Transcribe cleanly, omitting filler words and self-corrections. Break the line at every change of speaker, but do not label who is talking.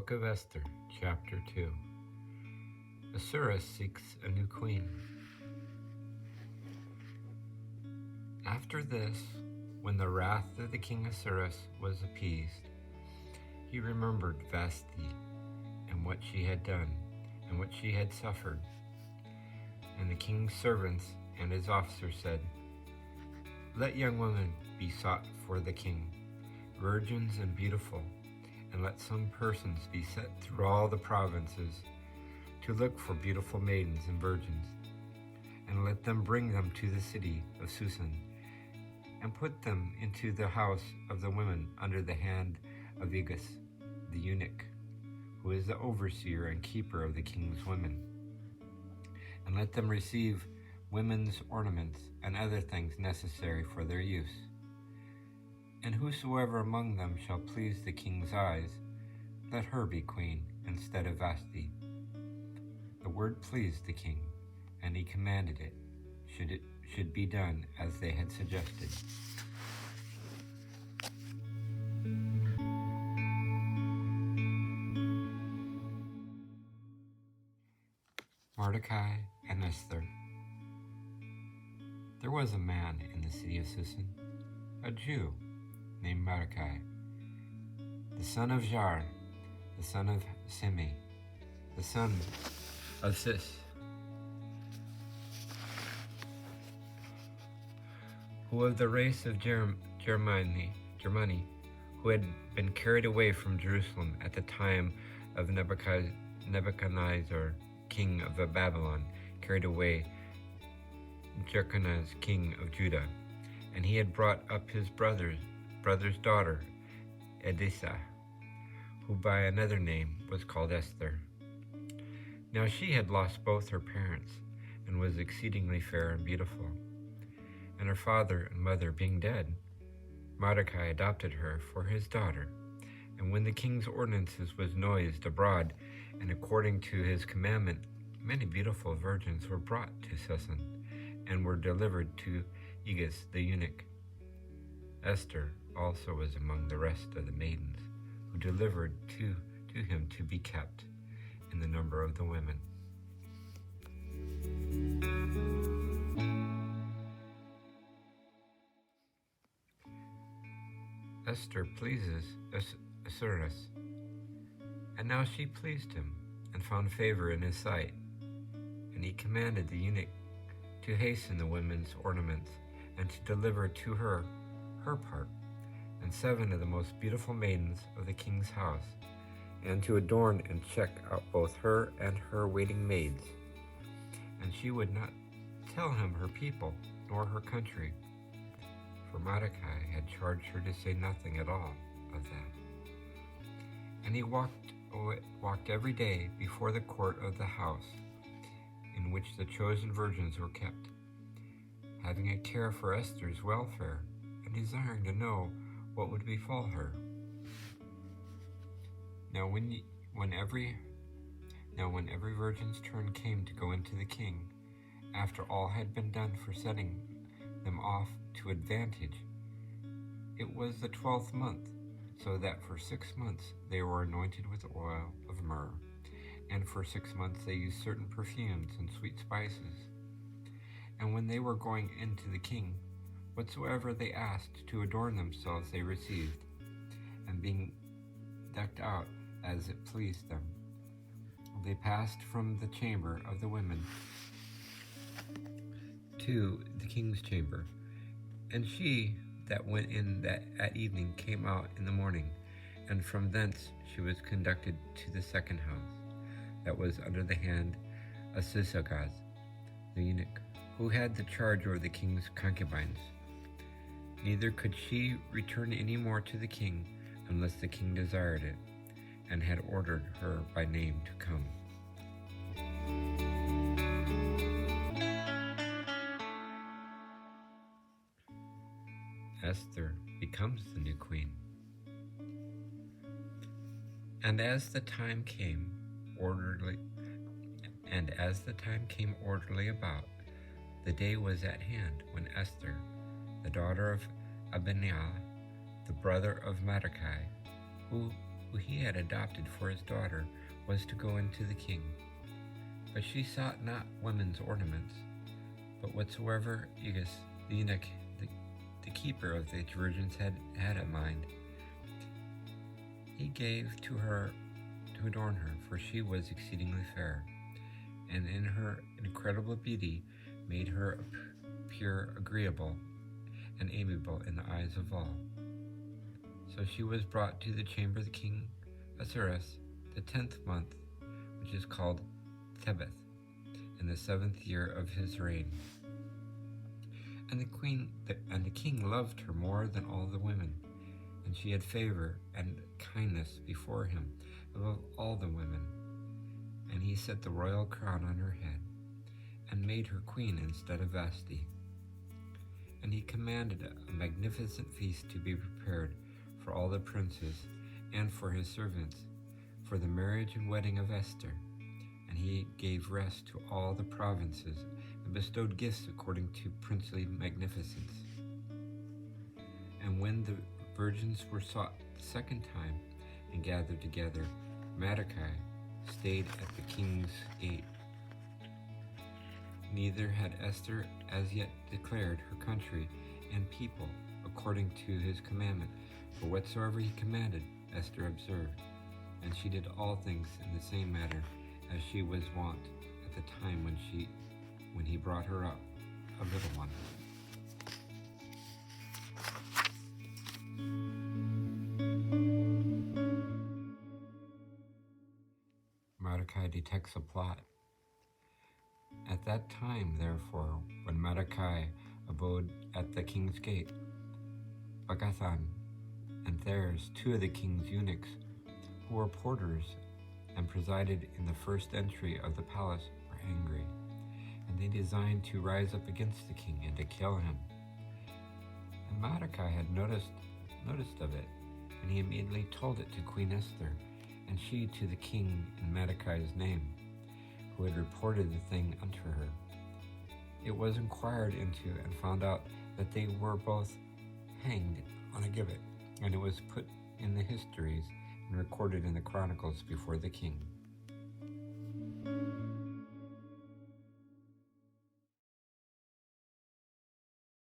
Book of Esther, Chapter 2. Ahasuerus seeks a new queen. After this, when the wrath of the king Ahasuerus was appeased, he remembered Vashti and what she had done and what she had suffered. And the king's servants and his officers said, "Let young women be sought for the king, virgins and beautiful, and let some persons be set through all the provinces to look for beautiful maidens and virgins, and let them bring them to the city of Susan, and put them into the house of the women under the hand of Igas, the eunuch, who is the overseer and keeper of the king's women. And let them receive women's ornaments and other things necessary for their use. And whosoever among them shall please the king's eyes, let her be queen instead of Vashti." The word pleased the king, and he commanded it should be done as they had suggested. Mordecai and Esther. There was a man in the city of Susan, a Jew named Mordecai, the son of Jar, the son of Simi, the son of Sis, who of the race of Germani, who had been carried away from Jerusalem at the time of Nebuchadnezzar, king of Babylon, carried away Jeconiah, king of Judah, and he had brought up his brother's daughter, Edisa, who by another name was called Esther. Now she had lost both her parents, and was exceedingly fair and beautiful. And her father and mother being dead, Mordecai adopted her for his daughter. And when the king's ordinances was noised abroad, and according to his commandment, many beautiful virgins were brought to Susan, and were delivered to Igas the eunuch. Esther also was among the rest of the maidens, who delivered to him to be kept in the number of the women. Esther pleases Ahasuerus, and now she pleased him, and found favor in his sight. And he commanded the eunuch to hasten the women's ornaments, and to deliver to her part, and 7 of the most beautiful maidens of the king's house, and to adorn and check out both her and her waiting maids. And she would not tell him her people, nor her country, for Mordecai had charged her to say nothing at all of that. And he walked every day before the court of the house, in which the chosen virgins were kept, having a care for Esther's welfare, and desiring to know what would befall her. Now when every virgin's turn came to go into the king, after all had been done for setting them off to advantage, it was the 12th month, so that for 6 months they were anointed with oil of myrrh, and for 6 months they used certain perfumes and sweet spices. And when they were going into the king, whatsoever they asked to adorn themselves they received, and being decked out as it pleased them, they passed from the chamber of the women to the king's chamber. And she that went in that at evening came out in the morning, and from thence she was conducted to the second house, that was under the hand of Sisagaz, the eunuch, who had the charge over the king's concubines. Neither could she return any more to the king, unless the king desired it, and had ordered her by name to come. Esther becomes the new queen. And as the time came orderly about, the day was at hand when Esther, the daughter of Abinah, the brother of Mordecai, who who he had adopted for his daughter, was to go into the king. But she sought not women's ornaments, but whatsoever Igas, the eunuch, the keeper of the virgins, had in mind, he gave to her to adorn her, for she was exceedingly fair, and in her incredible beauty made her appear agreeable and amiable in the eyes of all. So she was brought to the chamber of the king Ahasuerus, the 10th month, which is called Tebeth, in the 7th year of his reign. And the king loved her more than all the women, and she had favor and kindness before him above all the women. And he set the royal crown on her head, and made her queen instead of Vashti. And he commanded a magnificent feast to be prepared for all the princes and for his servants, for the marriage and wedding of Esther. And he gave rest to all the provinces, and bestowed gifts according to princely magnificence. And when the virgins were sought the second time and gathered together, Mordecai stayed at the king's gate. Neither had Esther as yet declared her country and people according to his commandment, for whatsoever he commanded, Esther observed, and she did all things in the same manner as she was wont at the time when he brought her up, a little one. Mordecai detects a plot. At that time, therefore, when Mordecai abode at the king's gate, Bagathan and Theres, 2 of the king's eunuchs, who were porters and presided in the first entry of the palace, were angry, and they designed to rise up against the king and to kill him. And Mordecai had noticed of it, and he immediately told it to Queen Esther, and she to the king in Mordecai's name, who had reported the thing unto her. It was inquired into and found out that they were both hanged on a gibbet, and it was put in the histories and recorded in the chronicles before the king.